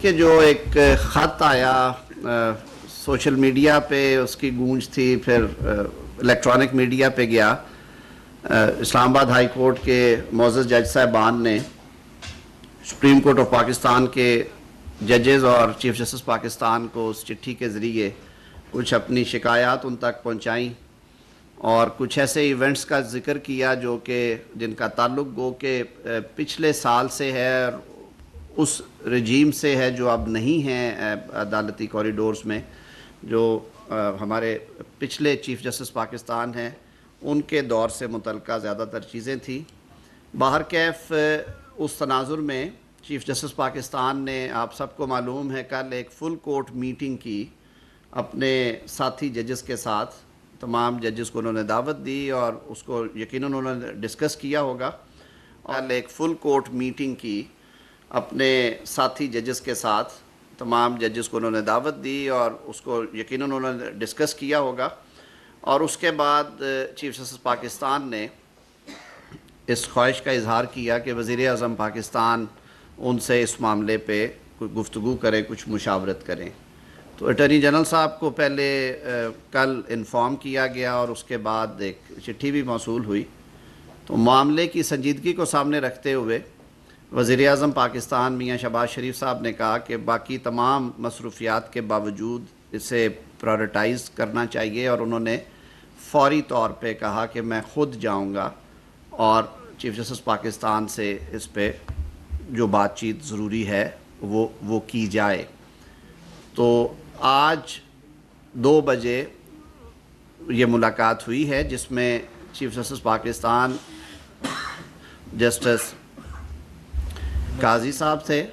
کہ جو ایک خط آیا سوشل میڈیا پہ اس کی گونج تھی، پھر الیکٹرانک میڈیا پہ گیا. اسلام آباد ہائی کورٹ کے معزز جج صاحبان نے سپریم کورٹ آف پاکستان کے ججز اور چیف جسٹس پاکستان کو اس چٹھی کے ذریعے کچھ اپنی شکایات ان تک پہنچائیں اور کچھ ایسے ایونٹس کا ذکر کیا جو کہ جن کا تعلق گو کہ پچھلے سال سے ہے اور اس رجیم سے ہے جو اب نہیں ہیں عدالتی کوریڈورز میں، جو ہمارے پچھلے چیف جسٹس پاکستان ہیں ان کے دور سے متعلقہ زیادہ تر چیزیں تھیں. بہرکیف اس تناظر میں چیف جسٹس پاکستان نے، آپ سب کو معلوم ہے، کل ایک فل کورٹ میٹنگ کی اپنے ساتھی ججز کے ساتھ. تمام ججز کو انہوں نے دعوت دی اور اس کو یقیناً انہوں نے ڈسکس کیا ہوگا. کل ایک فل کورٹ میٹنگ کی اپنے ساتھی ججز کے ساتھ، تمام ججز کو انہوں نے دعوت دی اور اس کو یقیناً انہوں نے ڈسکس کیا ہوگا. اور اس کے بعد چیف جسٹس پاکستان نے اس خواہش کا اظہار کیا کہ وزیر اعظم پاکستان ان سے اس معاملے پہ کوئی گفتگو کریں، کچھ مشاورت کریں. تو اٹارنی جنرل صاحب کو پہلے کل انفارم کیا گیا اور اس کے بعد ایک چٹھی بھی موصول ہوئی. تو معاملے کی سنجیدگی کو سامنے رکھتے ہوئے وزیر اعظم پاکستان میاں شہباز شریف صاحب نے کہا کہ باقی تمام مصروفیات کے باوجود اسے پرائورٹائز کرنا چاہیے، اور انہوں نے فوری طور پہ کہا کہ میں خود جاؤں گا اور چیف جسٹس پاکستان سے اس پہ جو بات چیت ضروری ہے وہ کی جائے. تو آج 2 بجے یہ ملاقات ہوئی ہے جس میں چیف جسٹس پاکستان جسٹس قاضی صاحب تھے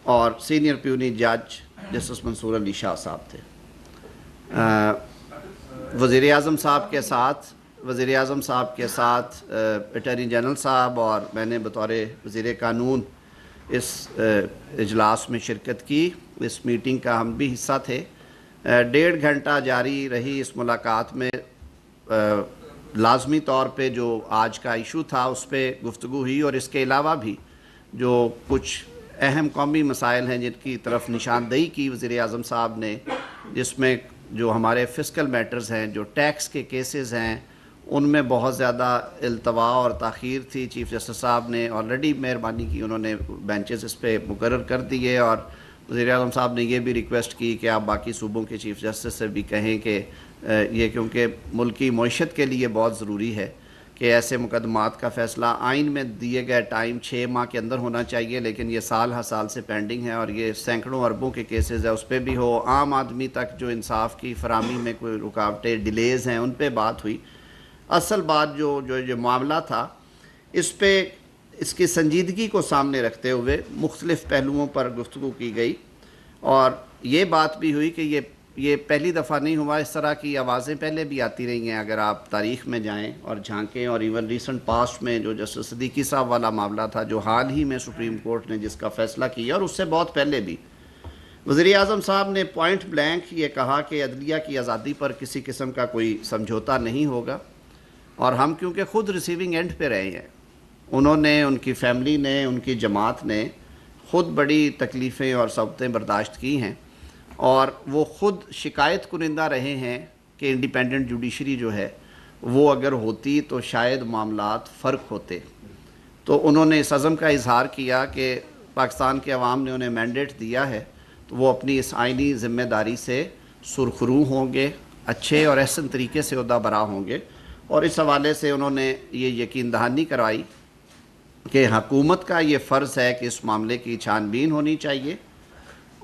اور سینئر پیونی جج جسٹس منصور علی شاہ صاحب تھے. وزیر اعظم صاحب کے ساتھ اٹارنی جنرل صاحب اور میں نے بطور وزیر قانون اس اجلاس میں شرکت کی. اس میٹنگ کا ہم بھی حصہ تھے. 1.5 گھنٹہ جاری رہی اس ملاقات میں. لازمی طور پہ جو آج کا ایشو تھا اس پہ گفتگو ہوئی اور اس کے علاوہ بھی جو کچھ اہم قومی مسائل ہیں جن کی طرف نشاندہی کی وزیر اعظم صاحب نے، جس میں جو ہمارے فسکل میٹرز ہیں، جو ٹیکس کے کیسز ہیں، ان میں بہت زیادہ التوا اور تاخیر تھی. چیف جسٹس صاحب نے آلریڈی مہربانی کی، انہوں نے بینچز اس پہ مقرر کر دیے اور وزیر اعظم صاحب نے یہ بھی ریکویسٹ کی کہ آپ باقی صوبوں کے چیف جسٹس سے بھی کہیں کہ یہ کیونکہ ملکی معیشت کے لیے بہت ضروری ہے کہ ایسے مقدمات کا فیصلہ آئین میں دیے گئے ٹائم 6 ماہ کے اندر ہونا چاہیے، لیکن یہ سال ہر سال سے پینڈنگ ہے اور یہ سینکڑوں اربوں کے کیسز ہیں، اس پہ بھی ہو. عام آدمی تک جو انصاف کی فراہمی میں کوئی رکاوٹیں، ڈیلیز ہیں، ان پہ بات ہوئی. اصل بات جو معاملہ تھا اس پہ اس کی سنجیدگی کو سامنے رکھتے ہوئے مختلف پہلوؤں پر گفتگو کی گئی اور یہ بات بھی ہوئی کہ یہ پہلی دفعہ نہیں ہوا. اس طرح کی آوازیں پہلے بھی آتی رہی ہیں اگر آپ تاریخ میں جائیں اور جھانکیں، اور ایون ریسنٹ پاسٹ میں جو جسٹس صدیقی صاحب والا معاملہ تھا جو حال ہی میں سپریم کورٹ نے جس کا فیصلہ کیا، اور اس سے بہت پہلے بھی وزیر اعظم صاحب نے پوائنٹ بلینک یہ کہا کہ عدلیہ کی آزادی پر کسی قسم کا کوئی سمجھوتا نہیں ہوگا. اور ہم کیونکہ خود ریسیونگ اینڈ پہ رہے ہیں، انہوں نے، ان کی فیملی نے، ان کی جماعت نے خود بڑی تکلیفیں اور صعوبتیں برداشت کی ہیں اور وہ خود شکایت کنندہ رہے ہیں کہ انڈیپینڈنٹ جوڈیشری جو ہے وہ اگر ہوتی تو شاید معاملات فرق ہوتے. تو انہوں نے اس عزم کا اظہار کیا کہ پاکستان کے عوام نے انہیں مینڈیٹ دیا ہے تو وہ اپنی اس آئینی ذمہ داری سے سرخرو ہوں گے، اچھے اور احسن طریقے سے عہدہ برا ہوں گے. اور اس حوالے سے انہوں نے یہ یقین دہانی کروائی کہ حکومت کا یہ فرض ہے کہ اس معاملے کی چھان بین ہونی چاہیے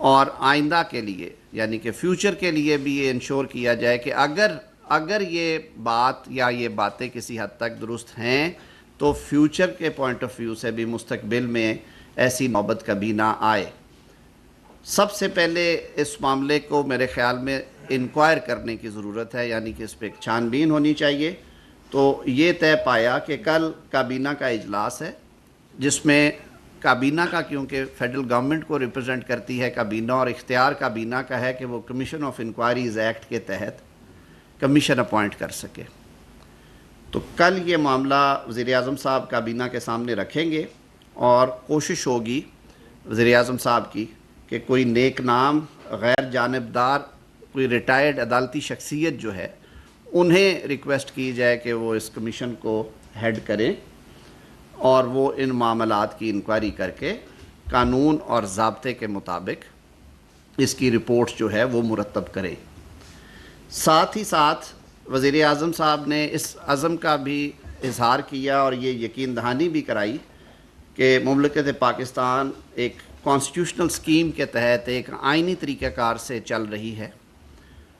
اور آئندہ کے لیے، یعنی کہ فیوچر کے لیے بھی یہ انشور کیا جائے کہ اگر یہ بات یا یہ باتیں کسی حد تک درست ہیں تو فیوچر کے پوائنٹ آف ویو سے بھی مستقبل میں ایسی نوبت کبھی نہ آئے. سب سے پہلے اس معاملے کو میرے خیال میں انکوائر کرنے کی ضرورت ہے، یعنی کہ اس پہ ایک چھان بین ہونی چاہیے. تو یہ طے پایا کہ کل کابینہ کا اجلاس ہے جس میں کابینہ کا، کیونکہ فیڈرل گورنمنٹ کو ریپرزینٹ کرتی ہے کابینہ اور اختیار کابینہ کا ہے کہ وہ کمیشن آف انکوائریز ایکٹ کے تحت کمیشن اپوائنٹ کر سکے. تو کل یہ معاملہ وزیر اعظم صاحب کابینہ کے سامنے رکھیں گے اور کوشش ہوگی وزیر اعظم صاحب کی کہ کوئی نیک نام غیر جانبدار کوئی ریٹائرڈ عدالتی شخصیت جو ہے انہیں ریکویسٹ کی جائے کہ وہ اس کمیشن کو ہیڈ کریں اور وہ ان معاملات کی انکوائری کر کے قانون اور ضابطے کے مطابق اس کی رپورٹ جو ہے وہ مرتب کرے۔ ساتھ ہی ساتھ وزیر اعظم صاحب نے اس عزم کا بھی اظہار کیا اور یہ یقین دہانی بھی کرائی کہ مملکت پاکستان ایک کانسٹیٹیوشنل سکیم کے تحت ایک آئینی طریقہ کار سے چل رہی ہے،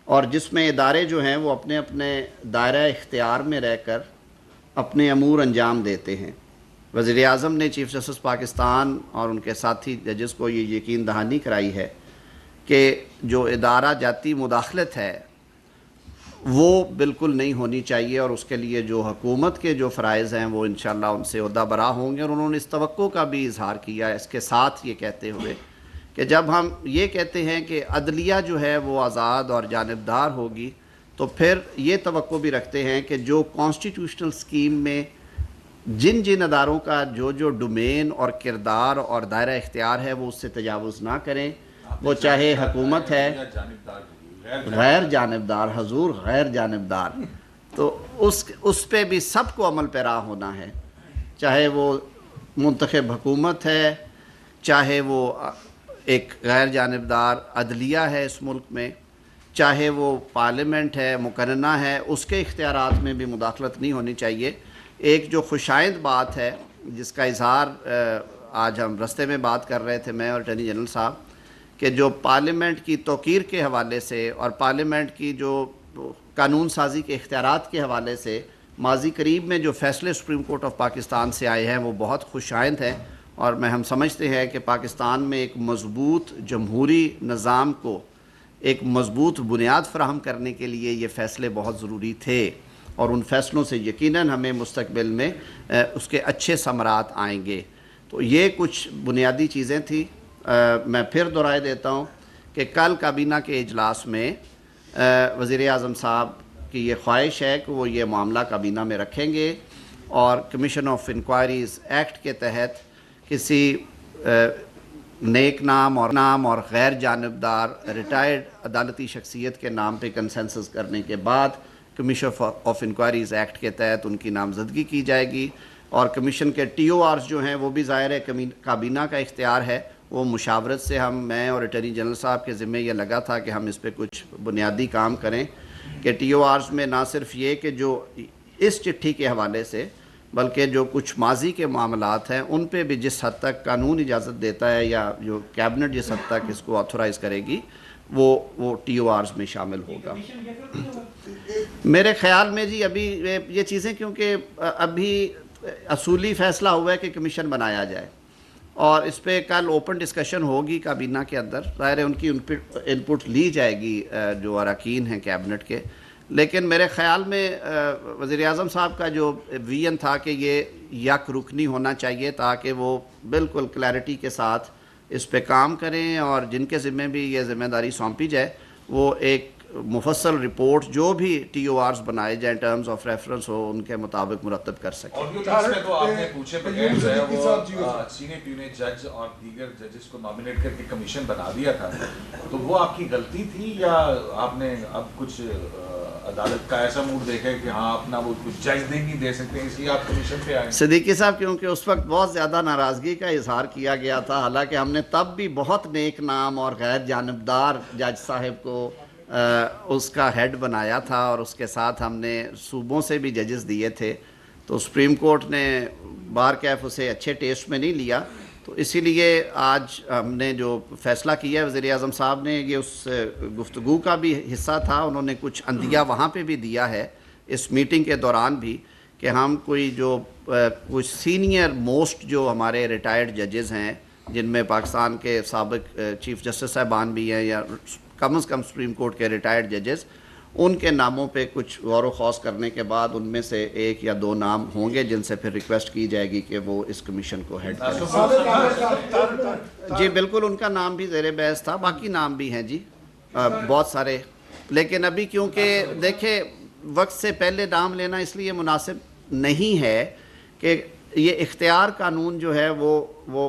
اور جس میں ادارے جو ہیں وہ اپنے اپنے دائرہ اختیار میں رہ کر اپنے امور انجام دیتے ہیں۔ وزیر اعظم نے چیف جسٹس پاکستان اور ان کے ساتھی ججز کو یہ یقین دہانی کرائی ہے کہ جو ادارہ جاتی مداخلت ہے وہ بالکل نہیں ہونی چاہیے، اور اس کے لیے جو حکومت کے جو فرائض ہیں وہ انشاءاللہ ان سے عہدہ برا ہوں گے، اور انہوں نے اس توقع کا بھی اظہار کیا اس کے ساتھ یہ کہتے ہوئے کہ جب ہم یہ کہتے ہیں کہ عدلیہ جو ہے وہ آزاد اور جانبدار ہوگی تو پھر یہ توقع بھی رکھتے ہیں کہ جو کانسٹیٹیوشنل سکیم میں جن جن اداروں کا جو ڈومین اور کردار اور دائرہ اختیار ہے وہ اس سے تجاوز نہ کریں، وہ چاہے حکومت ہے غیر جانبدار، حضور غیر جانبدار، تو اس پہ بھی سب کو عمل پیرا ہونا ہے، چاہے وہ منتخب حکومت ہے، چاہے وہ ایک غیر جانبدار عدلیہ ہے اس ملک میں، چاہے وہ پارلیمنٹ ہے، مقننہ ہے، اس کے اختیارات میں بھی مداخلت نہیں ہونی چاہیے۔ ایک جو خوشائند بات ہے جس کا اظہار آج ہم رستے میں بات کر رہے تھے میں اور اٹارنی جنرل صاحب، کہ جو پارلیمنٹ کی توقیر کے حوالے سے اور پارلیمنٹ کی جو قانون سازی کے اختیارات کے حوالے سے ماضی قریب میں جو فیصلے سپریم کورٹ آف پاکستان سے آئے ہیں وہ بہت خوشائند ہیں، اور ہم سمجھتے ہیں کہ پاکستان میں ایک مضبوط جمہوری نظام کو ایک مضبوط بنیاد فراہم کرنے کے لیے یہ فیصلے بہت ضروری تھے، اور ان فیصلوں سے یقیناً ہمیں مستقبل میں اس کے اچھے ثمرات آئیں گے۔ تو یہ کچھ بنیادی چیزیں تھیں۔ میں پھر دہرائے دیتا ہوں کہ کل کابینہ کے اجلاس میں وزیر اعظم صاحب کی یہ خواہش ہے کہ وہ یہ معاملہ کابینہ میں رکھیں گے، اور کمیشن آف انکوائریز ایکٹ کے تحت کسی نیک نام اور غیر جانبدار ریٹائرڈ عدالتی شخصیت کے نام پہ کنسنسس کرنے کے بعد کمیشن آف انکوائریز ایکٹ کے تحت ان کی نامزدگی کی جائے گی، اور کمیشن کے ٹی او آرز جو ہیں وہ بھی ظاہر ہے کابینہ کا اختیار ہے، وہ مشاورت سے میں اور اٹارنی جنرل صاحب کے ذمہ یہ لگا تھا کہ ہم اس پہ کچھ بنیادی کام کریں کہ ٹی او آرز میں نہ صرف یہ کہ جو اس چٹھی کے حوالے سے بلکہ جو کچھ ماضی کے معاملات ہیں ان پہ بھی جس حد تک قانون اجازت دیتا ہے یا جو کیبنٹ جس حد تک اس کو آتھورائز کرے گی وہ ٹی او آرز میں شامل ہوگا۔ میرے خیال میں جی ابھی یہ چیزیں کیونکہ ابھی اصولی فیصلہ ہوا ہے کہ کمیشن بنایا جائے، اور اس پہ کل اوپن ڈسکشن ہوگی کابینہ کے اندر، ظاہر ہے ان کی انپٹ لی جائے گی جو اراکین ہیں کیبنٹ کے، لیکن میرے خیال میں وزیر اعظم صاحب کا جو ویژن تھا کہ یہ یک رکنی ہونا چاہیے تاکہ وہ بالکل کلیئرٹی کے ساتھ اس پہ کام کریں، اور جن کے ذمہ بھی یہ ذمہ داری سونپی جائے وہ ایک مفصل رپورٹ جو بھی ٹی او آرز بنائے جائیں ٹرمز آف ریفرنس ہو ان کے مطابق مرتب کر سکیں۔ آڈیو ٹیکسٹ میں تو آپ نے پوچھے بغیر جو ہے وہ سینئر یونین جج اور دیگر ججز کو نامنیٹ کر کے کمیشن بنا دیا تھا، تو وہ آپ کی غلطی تھی یا آپ نے اب کچھ عدالت کا ایسا موڈ دیکھا کہ ہاں اپنا وہ کچھ جج نہیں دے سکتے اس لیے آپ کمیشن پہ آئے؟ صدیقی صاحب کیونکہ اس وقت بہت زیادہ ناراضگی کا اظہار کیا گیا تھا، حالانکہ ہم نے تب بھی بہت نیک نام اور غیر جانبدار جج صاحب کو اس کا ہیڈ بنایا تھا، اور اس کے ساتھ ہم نے صوبوں سے بھی ججز دیے تھے، تو سپریم کورٹ نے بار کیف اسے اچھے ٹیسٹ میں نہیں لیا، تو اسی لیے آج ہم نے جو فیصلہ کیا ہے وزیر اعظم صاحب نے یہ اس گفتگو کا بھی حصہ تھا، انہوں نے کچھ عندیہ وہاں پہ بھی دیا ہے اس میٹنگ کے دوران بھی کہ ہم کچھ سینئر موسٹ جو ہمارے ریٹائرڈ ججز ہیں جن میں پاکستان کے سابق چیف جسٹس صاحبان بھی ہیں یا کم از کم سپریم کورٹ کے ریٹائرڈ ججز، ان کے ناموں پہ کچھ غور و خوض کرنے کے بعد ان میں سے 1 یا 2 نام ہوں گے جن سے پھر ریکویسٹ کی جائے گی کہ وہ اس کمیشن کو ہیڈ کریں۔ جی بالکل ان کا نام بھی زیر بحث تھا، باقی نام بھی ہیں جی بہت سارے، لیکن ابھی کیونکہ دیکھیں وقت سے پہلے نام لینا اس لیے مناسب نہیں ہے کہ یہ اختیار قانون جو ہے وہ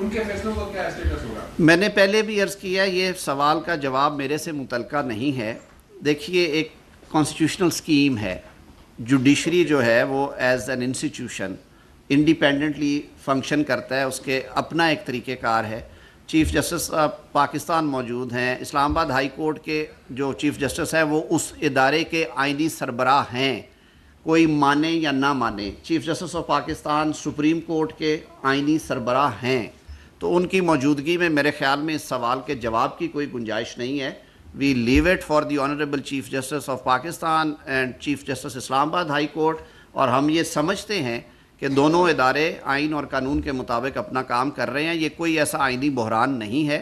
ان کے فیصلوں کا کیا اسٹیٹس ہوگا؟ میں نے پہلے بھی عرض کیا یہ سوال کا جواب میرے سے متعلقہ نہیں ہے. دیکھیے ایک کانسٹیٹیوشنل سکیم ہے. جوڈیشری جو ہے وہ as an institution independently function کرتا ہے. اس کے اپنا ایک طریقہ کار ہے. چیف جسٹس پاکستان موجود ہیں. اسلام آباد ہائی کورٹ کے جو چیف جسٹس ہیں وہ اس ادارے کے آئینی سربراہ ہیں, کوئی مانے یا نہ مانے. Chief justice of Pakistan supreme court کے آئینی سربراہ ہیں, تو ان کی موجودگی میں میرے خیال میں اس سوال کے جواب کی کوئی گنجائش نہیں ہے. We leave it for the honourable chief justice of Pakistan and chief justice Islamabad high court. اور ہم یہ سمجھتے ہیں کہ دونوں ادارے آئین اور قانون کے مطابق اپنا کام کر رہے ہیں. یہ کوئی ایسا آئینی بحران نہیں ہے.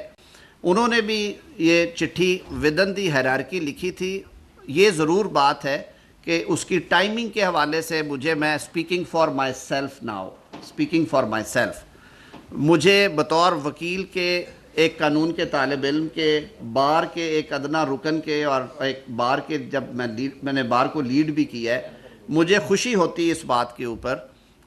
انہوں نے بھی یہ چٹھی ودن دی ہیرارکی لکھی تھی. یہ ضرور بات ہے کہ اس کی ٹائمنگ کے حوالے سے میں speaking for my self now speaking for my self مجھے بطور وکیل کے, ایک قانون کے طالب علم کے, بار کے ایک ادنا رکن کے, اور ایک بار کے جب میں نے بار کو لیڈ بھی کیا ہے, مجھے خوشی ہوتی ہے اس بات کے اوپر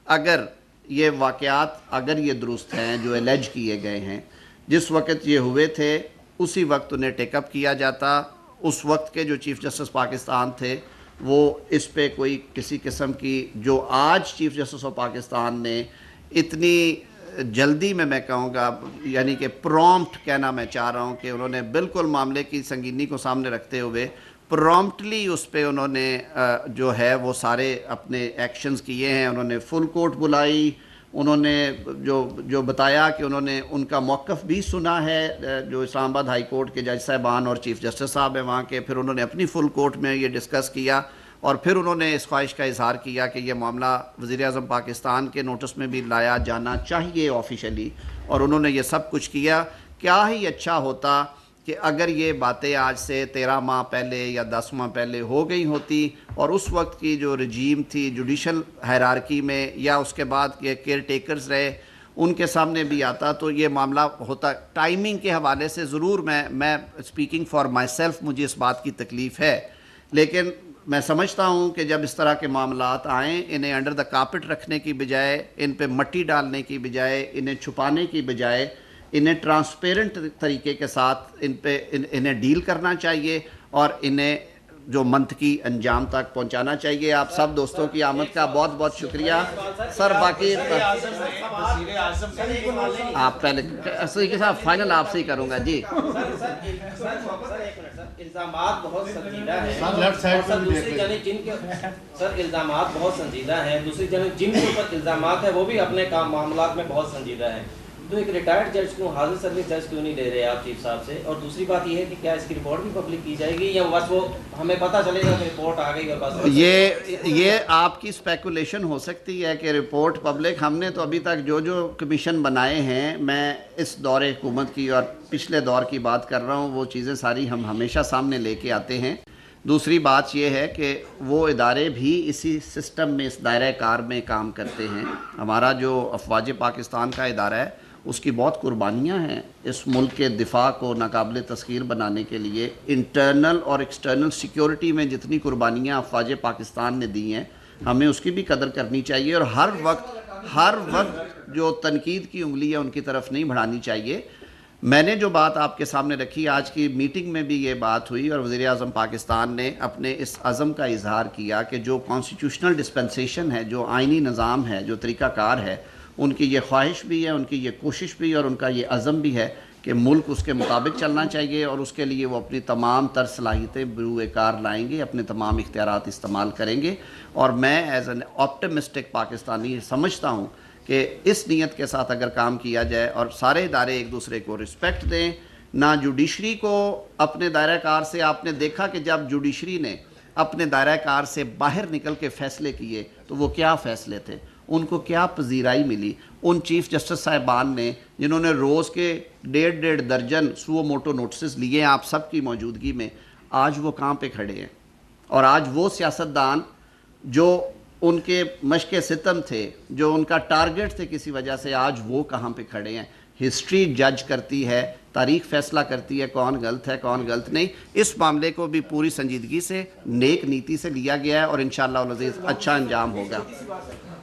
اگر یہ واقعات اگر یہ درست ہیں جو الیج کیے گئے ہیں. جس وقت یہ ہوئے تھے اسی وقت انہیں ٹیک اپ کیا جاتا. اس وقت کے جو چیف جسٹس پاکستان تھے وہ اس پہ کوئی کسی قسم کی, جو آج چیف جسٹس آف پاکستان نے اتنی جلدی میں کہوں گا, یعنی کہ پرومپٹ کہنا میں چاہ رہا ہوں کہ انہوں نے بالکل معاملے کی سنگینی کو سامنے رکھتے ہوئے پرومپٹلی اس پہ انہوں نے جو ہے وہ سارے اپنے ایکشنز کیے ہیں. انہوں نے فل کورٹ بلائی. انہوں نے جو بتایا کہ انہوں نے ان کا موقف بھی سنا ہے, جو اسلام آباد ہائی کورٹ کے جج صاحبان اور چیف جسٹس صاحب ہیں وہاں کے. پھر انہوں نے اپنی فل کورٹ میں یہ ڈسکس کیا, اور پھر انہوں نے اس خواہش کا اظہار کیا کہ یہ معاملہ وزیر اعظم پاکستان کے نوٹس میں بھی لایا جانا چاہیے آفیشلی. اور انہوں نے یہ سب کچھ کیا. کیا ہی اچھا ہوتا کہ اگر یہ باتیں آج سے 13 ماہ پہلے یا 10 ماہ پہلے ہو گئی ہوتی, اور اس وقت کی جو رجیم تھی جوڈیشل ہائرارکی میں, یا اس کے بعد یہ کیئر ٹیکرز رہے, ان کے سامنے بھی آتا تو یہ معاملہ ہوتا. ٹائمنگ کے حوالے سے ضرور میں اسپیکنگ فار مائی سیلف مجھے اس بات کی تکلیف ہے, لیکن میں سمجھتا ہوں کہ جب اس طرح کے معاملات آئیں, انہیں انڈر دا کارپٹ رکھنے کی بجائے, ان پہ مٹی ڈالنے کی بجائے, انہیں چھپانے کی بجائے, انہیں ٹرانسپیرنٹ طریقے کے ساتھ انہیں ڈیل کرنا چاہیے, اور انہیں جو منطقی انجام تک پہنچانا چاہیے. آپ سب دوستوں کی آمد کا بہت بہت شکریہ سر. باقی آپ پہلے کے ساتھ فائنل آپ سے ہی کروں گا. جی الزامات بہت سنجیدہ ہیں, دوسری جانب جن کے اوپر الزامات ہیں وہ بھی اپنے معاملات میں بہت سنجیدہ ہیں. تو ایک ریٹائرڈ جج کو, حاضر سروس جج کیوں نہیں لے رہے آپ چیف صاحب سے؟ اور دوسری بات یہ ہے کہ کیا اس کی رپورٹ بھی پبلک کی جائے گی, یا بس وہ ہمیں پتہ چلے گا کہ رپورٹ آ گئی اور بس؟ یہ آپ کی اسپیکولیشن ہو سکتی ہے کہ رپورٹ پبلک. ہم نے تو ابھی تک جو کمیشن بنائے ہیں, میں اس دور حکومت کی اور پچھلے دور کی بات کر رہا ہوں, وہ چیزیں ساری ہم ہمیشہ سامنے لے کے آتے ہیں. دوسری بات یہ ہے کہ وہ ادارے بھی اسی سسٹم میں, اس دائرہ کار میں کام کرتے ہیں. ہمارا جو افواج پاکستان کا ادارہ ہے اس کی بہت قربانیاں ہیں اس ملک کے دفاع کو ناقابل تسخیر بنانے کے لیے. انٹرنل اور ایکسٹرنل سیکیورٹی میں جتنی قربانیاں افواج پاکستان نے دی ہیں, ہمیں اس کی بھی قدر کرنی چاہیے, اور ہر وقت جو تنقید کی انگلی ہے ان کی طرف نہیں بڑھانی چاہیے. میں نے جو بات آپ کے سامنے رکھی, آج کی میٹنگ میں بھی یہ بات ہوئی, اور وزیر اعظم پاکستان نے اپنے اس عزم کا اظہار کیا کہ جو کانسٹیٹیوشنل ڈسپنسیشن ہے, جو آئینی نظام ہے, جو طریقہ کار ہے, ان کی یہ خواہش بھی ہے, ان کی یہ کوشش بھی ہے, اور ان کا یہ عزم بھی ہے کہ ملک اس کے مطابق چلنا چاہیے, اور اس کے لیے وہ اپنی تمام تر صلاحیتیں بروئے کار لائیں گے, اپنے تمام اختیارات استعمال کریں گے. اور میں ایز این آپٹمسٹک پاکستانی سمجھتا ہوں کہ اس نیت کے ساتھ اگر کام کیا جائے اور سارے ادارے ایک دوسرے کو رسپیکٹ دیں, نہ جوڈیشری کو اپنے دائرہ کار سے, آپ نے دیکھا کہ جب جوڈیشری نے اپنے دائرہ کار سے باہر نکل کے فیصلے کیے تو وہ کیا فیصلے تھے, ان کو کیا پذیرائی ملی. ان چیف جسٹس صاحبان نے جنہوں نے روز کے 1.5 درجن سو موٹو نوٹسز لیے آپ سب کی موجودگی میں, آج وہ کہاں پہ کھڑے ہیں؟ اور آج وہ سیاستدان جو ان کے مشق ستم تھے, جو ان کا ٹارگٹ تھے کسی وجہ سے, آج وہ کہاں پہ کھڑے ہیں؟ ہسٹری جج کرتی ہے, تاریخ فیصلہ کرتی ہے کون غلط ہے کون غلط نہیں. اس معاملے کو بھی پوری سنجیدگی سے, نیک نیتی سے لیا گیا ہے, اور انشاءاللہ العزیز اچھا انجام ہوگا.